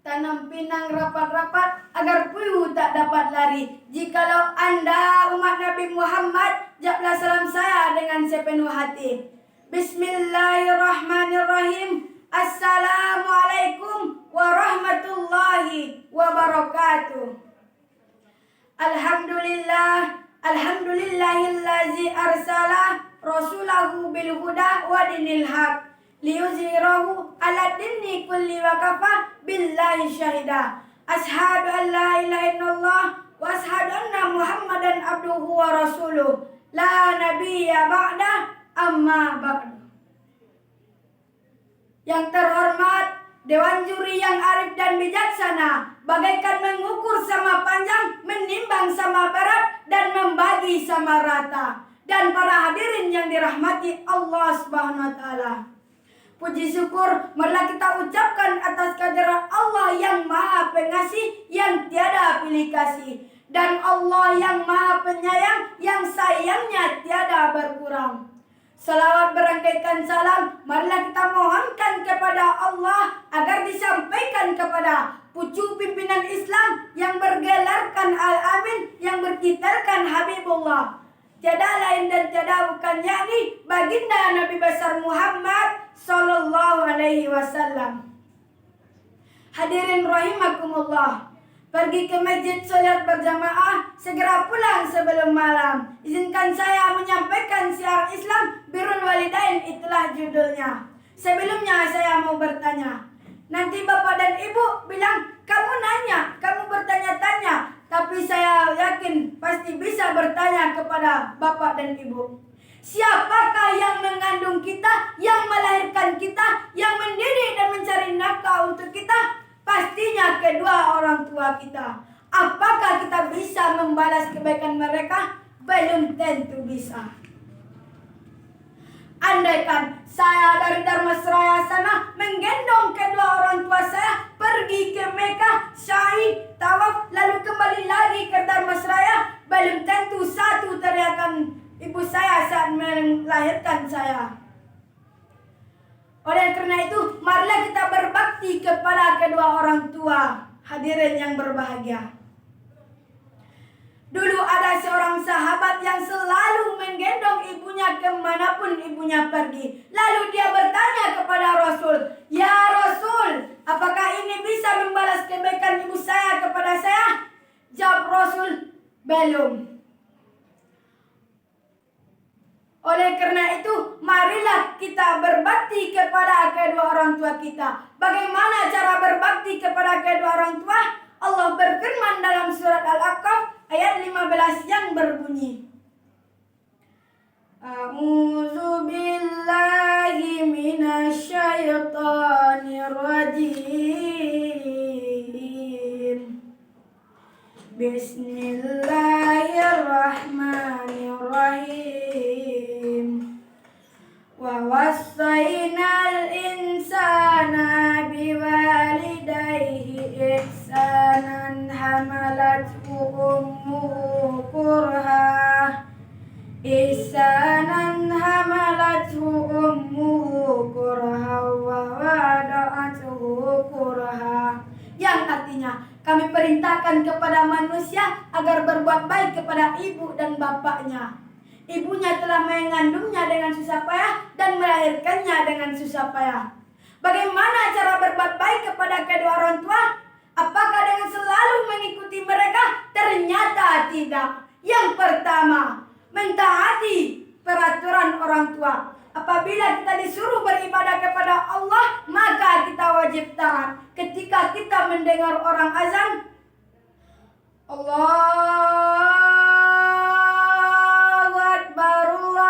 tanam pinang rapat-rapat agar puyuh tak dapat lari. Jikalau Anda umat Nabi Muhammad, jawablah salam saya dengan sepenuh hati. Bismillahirrahmanirrahim. Assalamualaikum warahmatullahi wabarakatuh. Alhamdulillahillazi arsala rasulahu bil huda wa dinil haq liyuzhirahu ala dini kulli wa kafa billahi syahida. Ashhadu an la ilaha illallah wa ashhadu anna Muhammadan abduhu wa rasuluh. La nabiyya ba'da amma ba'du. Yang terhormat Dewan Juri yang arif dan bijaksana, bagaikan mengukur sama panjang, menimbang sama berat, dan membagi sama rata. Dan para hadirin yang dirahmati Allah Subhanahu wa Ta'ala, puji syukur marilah kita ucapkan atas kehadirat Allah yang Maha Pengasih, yang tiada pilih kasih, dan Allah yang Maha Penyayang, yang sayangnya tiada berkurang. Salawat berangkaikan salam marilah kita mohonkan kepada Allah agar disampaikan kepada pucuk pimpinan Islam yang bergelarkan Al-Amin, yang berkitarkan Habibullah, tiada lain dan tiada bukan, yakni baginda Nabi besar Muhammad sallallahu alaihi wasallam. Hadirin rahimakumullah, pergi ke masjid salat berjamaah, segera pulang sebelum malam. Izinkan saya menyampaikan syiar Islam Birrul Walidain, itulah judulnya. Sebelumnya saya mau bertanya. Nanti bapak dan ibu bilang, kamu nanya, kamu bertanya-tanya. Tapi saya yakin pasti bisa bertanya kepada bapak dan ibu. Siapakah yang mengandung kita, yang melahirkan kita, yang mendidik dan mencari nafkah untuk kita? Pastinya kedua orang tua kita. Apakah kita bisa membalas kebaikan mereka? Belum tentu bisa. Andaikan saya dari Dharmasraya sana menggendong kedua orang tua saya pergi ke Mekah, sa'i, tawaf, lalu kembali lagi ke Dharmasraya, belum tentu satu teriakan ibu saya saat melahirkan saya. Oleh karena itu, marilah kita berbakti kepada kedua orang tua. Hadirin yang berbahagia, dulu ada seorang sahabat yang selalu menggendong ibunya kemanapun ibunya pergi. Lalu dia bertanya kepada Rasul, "Ya Rasul, apakah ini bisa membalas kebaikan ibu saya kepada saya?" Jawab Rasul, "Belum." Oleh karena itu, marilah kita berbakti kepada kedua orang tua kita. Bagaimana cara berbakti kepada kedua orang tua? Allah berfirman dalam surat Al-Aqaf ayat 15 yang berbunyi, A'udzu billahi minasyaitonir rajim. Bismillahirrahmanirrahim. Wa wassaynal insana biwalidayhi ihsanan hamalathu ummuhu kurha wa wada'athu kurha, yang artinya kami perintahkan kepada manusia agar berbuat baik kepada ibu dan bapaknya. Ibunya telah mengandungnya dengan susah payah dan melahirkannya dengan susah payah. Bagaimana cara berbuat baik kepada kedua orang tua? Apakah dengan selalu mengikuti mereka? Ternyata tidak. Yang pertama, mentaati peraturan orang tua. Apabila kita disuruh beribadah kepada Allah, maka kita wajib taat. Ketika kita mendengar orang azan, Allahu Akbar, Allahu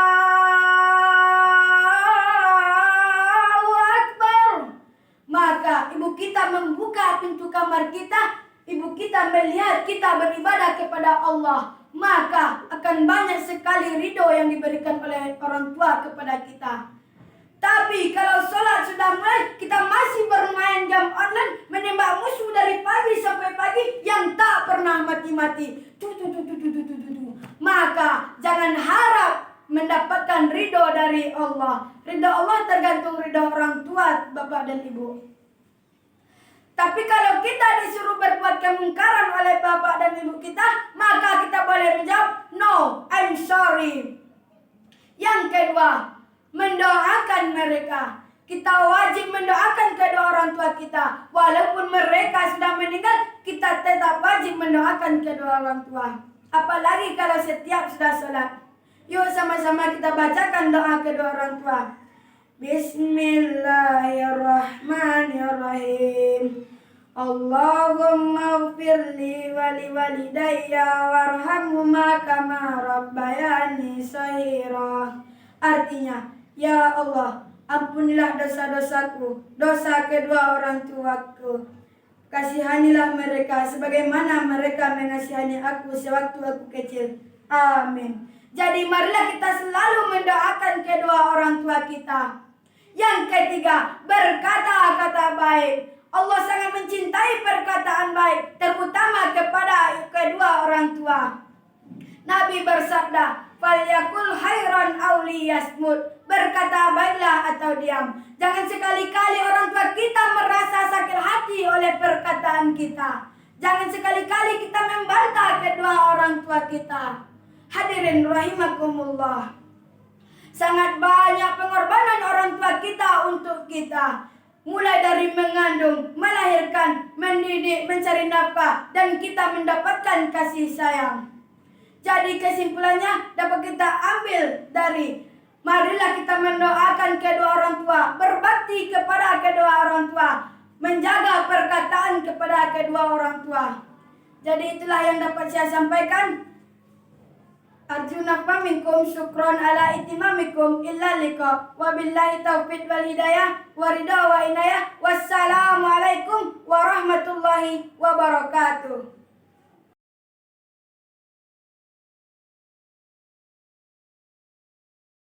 Akbar, maka ibu kita membuka pintu kamar kita, ibu kita melihat kita beribadah kepada Allah, maka akan banyak sekali ridho yang diberikan oleh orang tua kepada kita. Tapi kalau sholat sudah mulai, kita masih bermain game online, menembak musuh dari pagi sampai pagi yang tak pernah mati-mati, maka jangan harap mendapatkan ridho dari Allah. Ridho Allah tergantung ridho orang tua, bapak dan ibu. Tapi kalau kita disuruh berbuat kemungkaran oleh bapak dan ibu kita, maka kita boleh menjawab, no, I'm sorry. Yang kedua, mendoakan mereka. Kita wajib mendoakan kedua orang tua kita. Walaupun mereka sudah meninggal, kita tetap wajib mendoakan kedua orang tua. Apalagi kalau setiap sudah sholat. Yuk sama-sama kita bacakan doa kedua orang tua. Bismillahirrahmanirrahim. Allahumma ufirli wali walidayya warhamhuma kama rabbayani shaghira. Artinya, ya Allah, ampunilah dosa-dosaku, dosa kedua orang tuaku. Kasihanilah mereka sebagaimana mereka mengasihani aku sewaktu aku kecil. Amin. Jadi marilah kita selalu mendoakan kedua orang tua kita. Yang ketiga, berkata-kata baik. Allah sangat mencintai perkataan baik, terutama kepada kedua orang tua. Nabi bersabda, "Falyakul khairan aw liyasmut." Berkata baiklah atau diam. Jangan sekali-kali orang tua kita merasa sakit hati oleh perkataan kita. Jangan sekali-kali kita membantah kedua orang tua kita. Hadirin rahimakumullah. Sangat banyak pengorbanan orang tua kita untuk kita. Mulai dari mengandung, melahirkan, mendidik, mencari nafkah, dan kita mendapatkan kasih sayang. Jadi kesimpulannya dapat kita ambil dari marilah kita mendoakan kedua orang tua, berbakti kepada kedua orang tua, menjaga perkataan kepada kedua orang tua. Jadi itulah yang dapat saya sampaikan. Arjuna minkum syukron ala itimamikum illa liqa. Wabillahi taufiq wal hidayah wa ridha wa inayah. Wassalamualaikum warahmatullahi